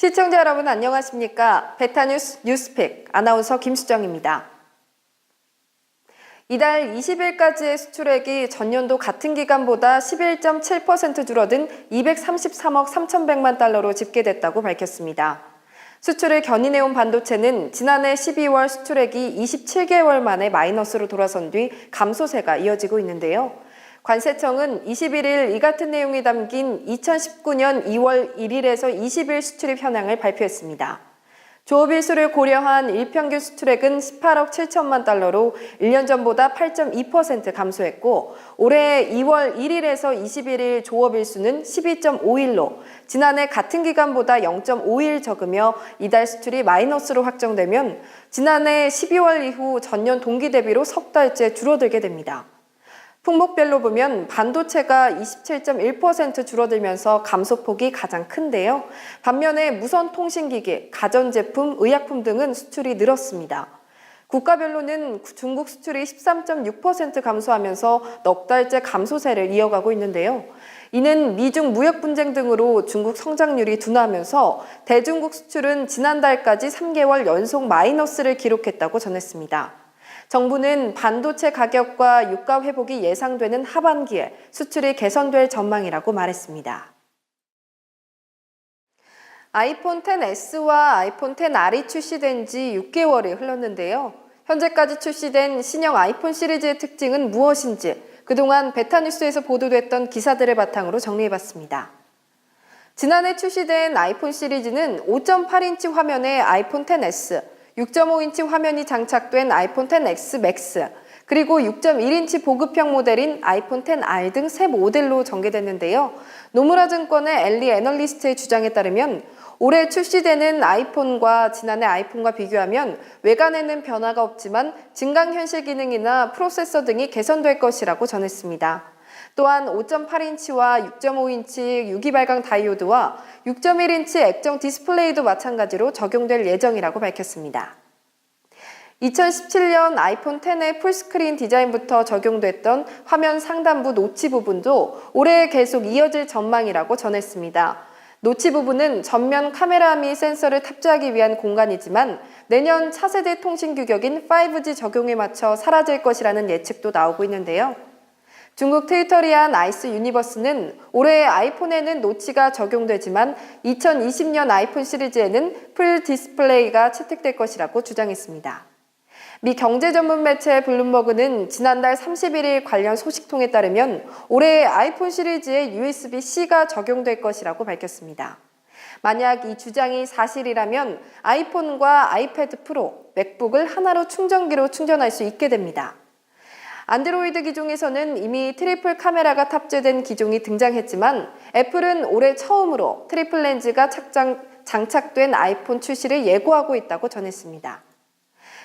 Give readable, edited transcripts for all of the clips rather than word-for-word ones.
시청자 여러분 안녕하십니까? 베타뉴스 뉴스픽 아나운서 김수정입니다. 이달 20일까지의 수출액이 전년도 같은 기간보다 11.7% 줄어든 233억 3,100만 달러로 집계됐다고 밝혔습니다. 수출을 견인해온 반도체는 지난해 12월 수출액이 27개월 만에 마이너스로 돌아선 뒤 감소세가 이어지고 있는데요. 관세청은 21일 이 같은 내용이 담긴 2019년 2월 1일에서 20일 수출입 현황을 발표했습니다. 조업일수를 고려한 일평균 수출액은 18억 7천만 달러로 1년 전보다 8.2% 감소했고 올해 2월 1일에서 21일 조업일수는 12.5일로 지난해 같은 기간보다 0.5일 적으며 이달 수출이 마이너스로 확정되면 지난해 12월 이후 전년 동기 대비로 석 달째 줄어들게 됩니다. 품목별로 보면 반도체가 27.1% 줄어들면서 감소폭이 가장 큰데요. 반면에 무선통신기기, 가전제품, 의약품 등은 수출이 늘었습니다. 국가별로는 중국 수출이 13.6% 감소하면서 넉 달째 감소세를 이어가고 있는데요. 이는 미중 무역 분쟁 등으로 중국 성장률이 둔화하면서 대중국 수출은 지난달까지 3개월 연속 마이너스를 기록했다고 전했습니다. 정부는 반도체 가격과 유가 회복이 예상되는 하반기에 수출이 개선될 전망이라고 말했습니다. 아이폰 XS와 아이폰 XR이 출시된 지 6개월이 흘렀는데요. 현재까지 출시된 신형 아이폰 시리즈의 특징은 무엇인지 그동안 베타뉴스에서 보도됐던 기사들을 바탕으로 정리해봤습니다. 지난해 출시된 아이폰 시리즈는 5.8인치 화면의 아이폰 XS, 6.5인치 화면이 장착된 아이폰 XS 맥스, 그리고 6.1인치 보급형 모델인 아이폰 XR 등 세 모델로 전개됐는데요. 노무라 증권의 엘리 애널리스트의 주장에 따르면 올해 출시되는 아이폰과 지난해 아이폰과 비교하면 외관에는 변화가 없지만 증강현실 기능이나 프로세서 등이 개선될 것이라고 전했습니다. 또한 5.8인치와 6.5인치 유기발광 다이오드와 6.1인치 액정 디스플레이도 마찬가지로 적용될 예정이라고 밝혔습니다. 2017년 아이폰 X의 풀스크린 디자인부터 적용됐던 화면 상단부 노치 부분도 올해 계속 이어질 전망이라고 전했습니다. 노치 부분은 전면 카메라 및 센서를 탑재하기 위한 공간이지만 내년 차세대 통신 규격인 5G 적용에 맞춰 사라질 것이라는 예측도 나오고 있는데요. 중국 트위터리안 아이스 유니버스는 올해 아이폰에는 노치가 적용되지만 2020년 아이폰 시리즈에는 풀 디스플레이가 채택될 것이라고 주장했습니다. 미 경제 전문 매체 블룸버그는 지난달 31일 관련 소식통에 따르면 올해 아이폰 시리즈에 USB-C가 적용될 것이라고 밝혔습니다. 만약 이 주장이 사실이라면 아이폰과 아이패드 프로, 맥북을 하나로 충전기로 충전할 수 있게 됩니다. 안드로이드 기종에서는 이미 트리플 카메라가 탑재된 기종이 등장했지만 애플은 올해 처음으로 트리플 렌즈가 장착된 아이폰 출시를 예고하고 있다고 전했습니다.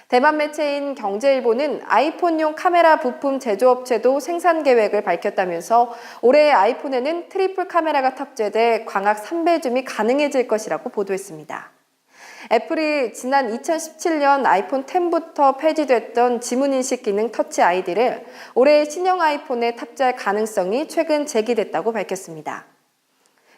대만 매체인 경제일보는 아이폰용 카메라 부품 제조업체도 생산 계획을 밝혔다면서 올해 아이폰에는 트리플 카메라가 탑재돼 광학 3배 줌이 가능해질 것이라고 보도했습니다. 애플이 지난 2017년 아이폰 X부터 폐지됐던 지문인식 기능 터치 아이디를 올해 신형 아이폰에 탑재할 가능성이 최근 제기됐다고 밝혔습니다.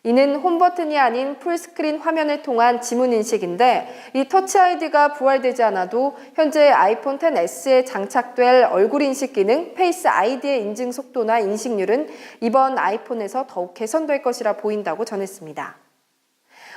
이는 홈버튼이 아닌 풀스크린 화면을 통한 지문인식인데 이 터치 아이디가 부활되지 않아도 현재 아이폰 XS에 장착될 얼굴 인식 기능 페이스 아이디의 인증 속도나 인식률은 이번 아이폰에서 더욱 개선될 것이라 보인다고 전했습니다.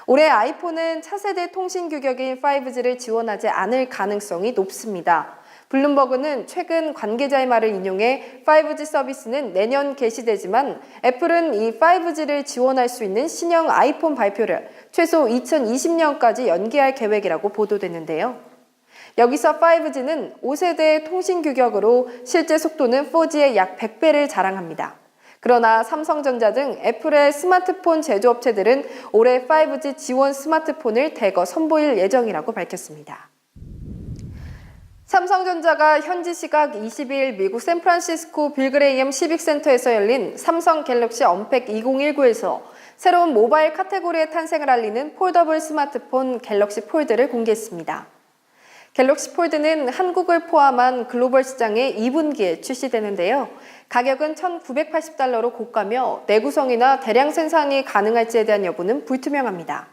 올해 아이폰은 차세대 통신 규격인 5G를 지원하지 않을 가능성이 높습니다. 블룸버그는 최근 관계자의 말을 인용해 5G 서비스는 내년 개시되지만 애플은 이 5G를 지원할 수 있는 신형 아이폰 발표를 최소 2020년까지 연기할 계획이라고 보도됐는데요. 여기서 5G는 5세대 통신 규격으로 실제 속도는 4G의 약 100배를 자랑합니다. 그러나 삼성전자 등 애플의 스마트폰 제조업체들은 올해 5G 지원 스마트폰을 대거 선보일 예정이라고 밝혔습니다. 삼성전자가 현지 시각 22일 미국 샌프란시스코 빌그레이엄 시빅센터에서 열린 삼성 갤럭시 언팩 2019에서 새로운 모바일 카테고리의 탄생을 알리는 폴더블 스마트폰 갤럭시 폴드를 공개했습니다. 갤럭시 폴드는 한국을 포함한 글로벌 시장에 2분기에 출시되는데요. 가격은 $1,980로 고가며 내구성이나 대량 생산이 가능할지에 대한 여부는 불투명합니다.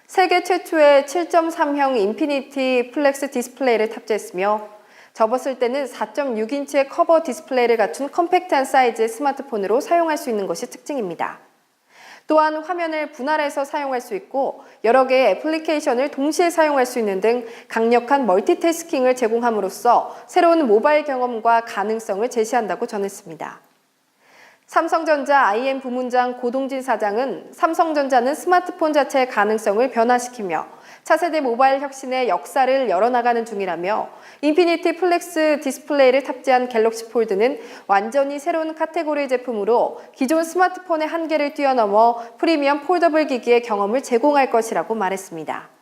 세계 최초의 7.3형 인피니티 플렉스 디스플레이를 탑재했으며 접었을 때는 4.6인치의 커버 디스플레이를 갖춘 컴팩트한 사이즈의 스마트폰으로 사용할 수 있는 것이 특징입니다. 또한 화면을 분할해서 사용할 수 있고 여러 개의 애플리케이션을 동시에 사용할 수 있는 등 강력한 멀티태스킹을 제공함으로써 새로운 모바일 경험과 가능성을 제시한다고 전했습니다. 삼성전자 IM 부문장 고동진 사장은 삼성전자는 스마트폰 자체의 가능성을 변화시키며 차세대 모바일 혁신의 역사를 열어나가는 중이라며 인피니티 플렉스 디스플레이를 탑재한 갤럭시 폴드는 완전히 새로운 카테고리의 제품으로 기존 스마트폰의 한계를 뛰어넘어 프리미엄 폴더블 기기의 경험을 제공할 것이라고 말했습니다.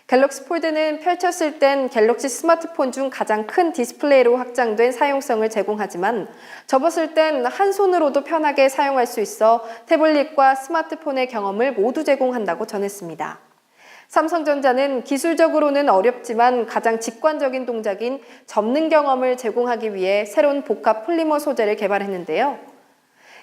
갤럭시 폴드는 펼쳤을 땐 갤럭시 스마트폰 중 가장 큰 디스플레이로 확장된 사용성을 제공하지만 접었을 땐 한 손으로도 편하게 사용할 수 있어 태블릿과 스마트폰의 경험을 모두 제공한다고 전했습니다. 삼성전자는 기술적으로는 어렵지만 가장 직관적인 동작인 접는 경험을 제공하기 위해 새로운 복합 폴리머 소재를 개발했는데요.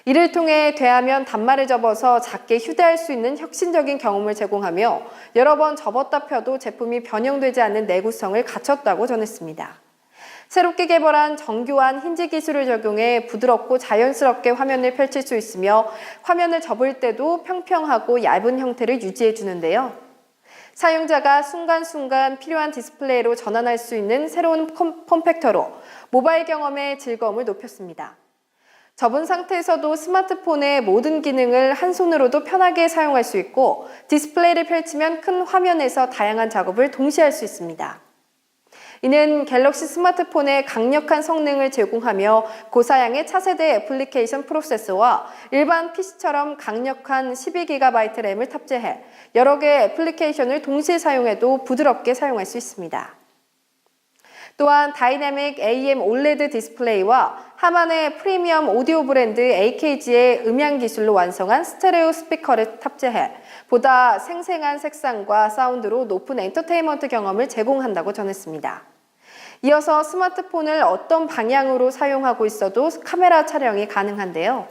이를 통해 대하면 단말을 접어서 작게 휴대할 수 있는 혁신적인 경험을 제공하며 여러 번 접었다 펴도 제품이 변형되지 않는 내구성을 갖췄다고 전했습니다. 새롭게 개발한 정교한 힌지 기술을 적용해 부드럽고 자연스럽게 화면을 펼칠 수 있으며 화면을 접을 때도 평평하고 얇은 형태를 유지해 주는데요. 사용자가 순간순간 필요한 디스플레이로 전환할 수 있는 새로운 폼팩터로 모바일 경험의 즐거움을 높였습니다. 접은 상태에서도 스마트폰의 모든 기능을 한 손으로도 편하게 사용할 수 있고 디스플레이를 펼치면 큰 화면에서 다양한 작업을 동시에 할 수 있습니다. 이는 갤럭시 스마트폰의 강력한 성능을 제공하며 고사양의 차세대 애플리케이션 프로세서와 일반 PC처럼 강력한 12GB 램을 탑재해 여러 개의 애플리케이션을 동시에 사용해도 부드럽게 사용할 수 있습니다. 또한 다이내믹 AM OLED 디스플레이와 하만의 프리미엄 오디오 브랜드 AKG의 음향 기술로 완성한 스테레오 스피커를 탑재해 보다 생생한 색상과 사운드로 높은 엔터테인먼트 경험을 제공한다고 전했습니다. 이어서 스마트폰을 어떤 방향으로 사용하고 있어도 카메라 촬영이 가능한데요.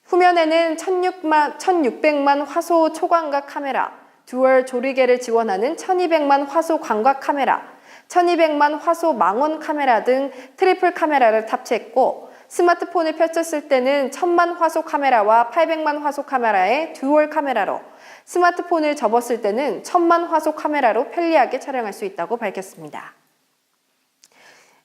후면에는 1600만 화소 초광각 카메라, 듀얼 조리개를 지원하는 1200만 화소 광각 카메라, 1200만 화소 망원 카메라 등 트리플 카메라를 탑재했고 스마트폰을 펼쳤을 때는 1000만 화소 카메라와 800만 화소 카메라의 듀얼 카메라로 스마트폰을 접었을 때는 1000만 화소 카메라로 편리하게 촬영할 수 있다고 밝혔습니다.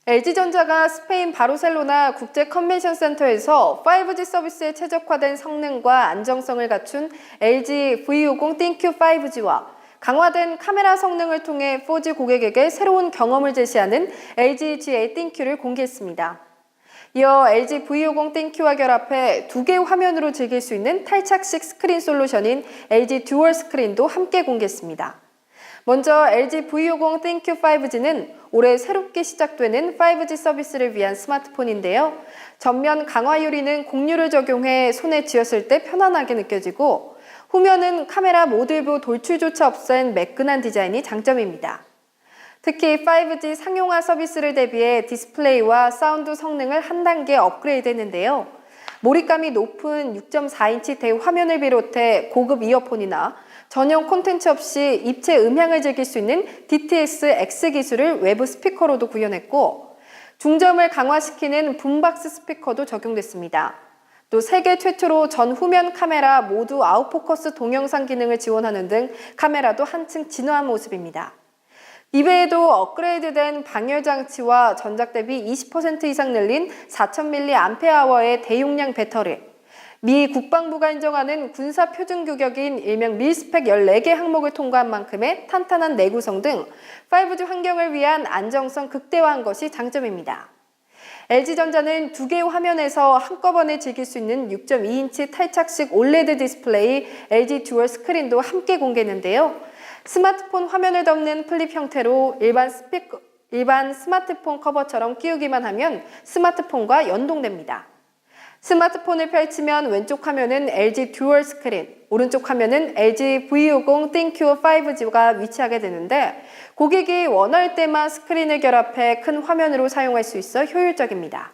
LG전자가 스페인 바르셀로나 국제 컨벤션 센터에서 5G 서비스에 최적화된 성능과 안정성을 갖춘 LG V50 ThinQ 5G와 강화된 카메라 성능을 통해 4G 고객에게 새로운 경험을 제시하는 LG G8 ThinQ를 공개했습니다. 이어 LG V50 ThinQ와 결합해 두 개의 화면으로 즐길 수 있는 탈착식 스크린 솔루션인 LG 듀얼 스크린도 함께 공개했습니다. 먼저 LG V50 ThinQ 5G는 올해 새롭게 시작되는 5G 서비스를 위한 스마트폰인데요. 전면 강화 유리는 곡률을 적용해 손에 쥐었을 때 편안하게 느껴지고 후면은 카메라 모듈부 돌출조차 없앤 매끈한 디자인이 장점입니다. 특히 5G 상용화 서비스를 대비해 디스플레이와 사운드 성능을 한 단계 업그레이드했는데요. 몰입감이 높은 6.4인치 대화면을 비롯해 고급 이어폰이나 전용 콘텐츠 없이 입체 음향을 즐길 수 있는 DTS X 기술을 외부 스피커로도 구현했고 중저음을 강화시키는 붐박스 스피커도 적용됐습니다. 또 세계 최초로 전 후면 카메라 모두 아웃포커스 동영상 기능을 지원하는 등 카메라도 한층 진화한 모습입니다. 이외에도 업그레이드된 방열 장치와 전작 대비 20% 이상 늘린 4000mAh의 대용량 배터리, 미 국방부가 인정하는 군사 표준 규격인 일명 밀스펙 14개 항목을 통과한 만큼의 탄탄한 내구성 등 5G 환경을 위한 안정성 극대화한 것이 장점입니다. LG전자는 두 개의 화면에서 한꺼번에 즐길 수 있는 6.2인치 탈착식 OLED 디스플레이 LG 듀얼 스크린도 함께 공개했는데요. 스마트폰 화면을 덮는 플립 형태로 일반 스마트폰 커버처럼 끼우기만 하면 스마트폰과 연동됩니다. 스마트폰을 펼치면 왼쪽 화면은 LG 듀얼 스크린, 오른쪽 화면은 LG V50 ThinQ 5G가 위치하게 되는데 고객이 원할 때만 스크린을 결합해 큰 화면으로 사용할 수 있어 효율적입니다.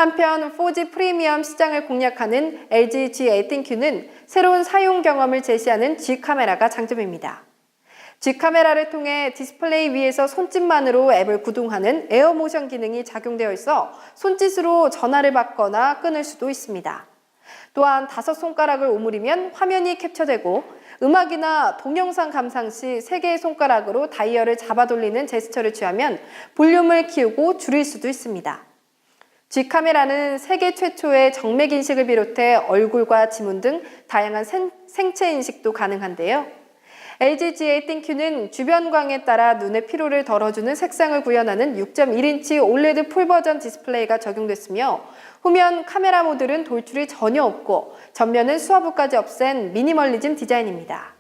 한편 4G 프리미엄 시장을 공략하는 LG G18Q는 새로운 사용 경험을 제시하는 G카메라가 장점입니다. G카메라를 통해 디스플레이 위에서 손짓만으로 앱을 구동하는 에어모션 기능이 작용되어 있어 손짓으로 전화를 받거나 끊을 수도 있습니다. 또한 5손가락을 오므리면 화면이 캡처되고 음악이나 동영상 감상 시 3개의 손가락으로 다이얼을 잡아 돌리는 제스처를 취하면 볼륨을 키우고 줄일 수도 있습니다. G카메라는 세계 최초의 정맥 인식을 비롯해 얼굴과 지문 등 다양한 생체 인식도 가능한데요. LG G18Q는 주변광에 따라 눈의 피로를 덜어주는 색상을 구현하는 6.1인치 올레드 풀버전 디스플레이가 적용됐으며 후면 카메라 모듈은 돌출이 전혀 없고 전면은 수화부까지 없앤 미니멀리즘 디자인입니다.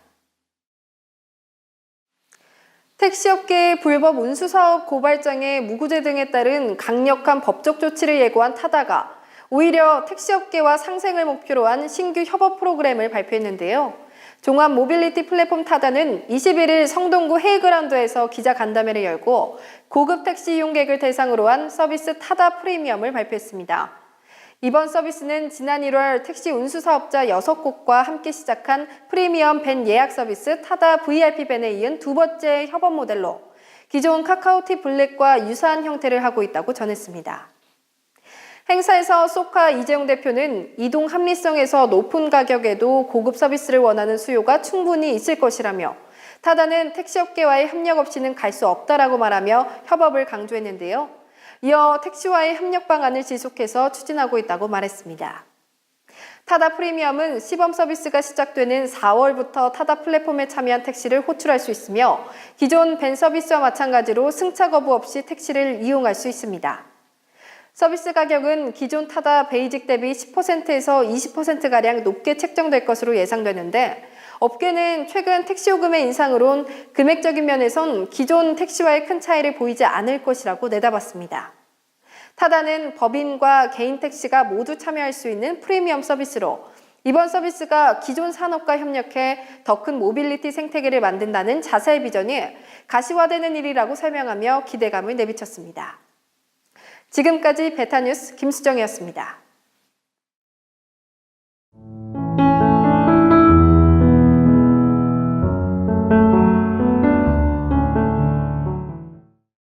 택시업계의 불법 운수사업 고발장에 무구제 등에 따른 강력한 법적 조치를 예고한 타다가 오히려 택시업계와 상생을 목표로 한 신규 협업 프로그램을 발표했는데요. 종합 모빌리티 플랫폼 타다는 21일 성동구 헤이그라운드에서 기자간담회를 열고 고급 택시 이용객을 대상으로 한 서비스 타다 프리미엄을 발표했습니다. 이번 서비스는 지난 1월 택시 운수사업자 6곳과 함께 시작한 프리미엄 밴 예약 서비스 타다 VIP 밴에 이은 두 번째 협업 모델로 기존 카카오티 블랙과 유사한 형태를 하고 있다고 전했습니다. 행사에서 소카 이재용 대표는 이동 합리성에서 높은 가격에도 고급 서비스를 원하는 수요가 충분히 있을 것이라며 타다는 택시업계와의 협력 없이는 갈 수 없다라고 말하며 협업을 강조했는데요. 이어 택시와의 협력 방안을 지속해서 추진하고 있다고 말했습니다. 타다 프리미엄은 시범 서비스가 시작되는 4월부터 타다 플랫폼에 참여한 택시를 호출할 수 있으며 기존 밴 서비스와 마찬가지로 승차 거부 없이 택시를 이용할 수 있습니다. 서비스 가격은 기존 타다 베이직 대비 10%에서 20%가량 높게 책정될 것으로 예상되는데 업계는 최근 택시 요금의 인상으론 금액적인 면에선 기존 택시와의 큰 차이를 보이지 않을 것이라고 내다봤습니다. 타다는 법인과 개인 택시가 모두 참여할 수 있는 프리미엄 서비스로 이번 서비스가 기존 산업과 협력해 더 큰 모빌리티 생태계를 만든다는 자세의 비전이 가시화되는 일이라고 설명하며 기대감을 내비쳤습니다. 지금까지 베타뉴스 김수정이었습니다.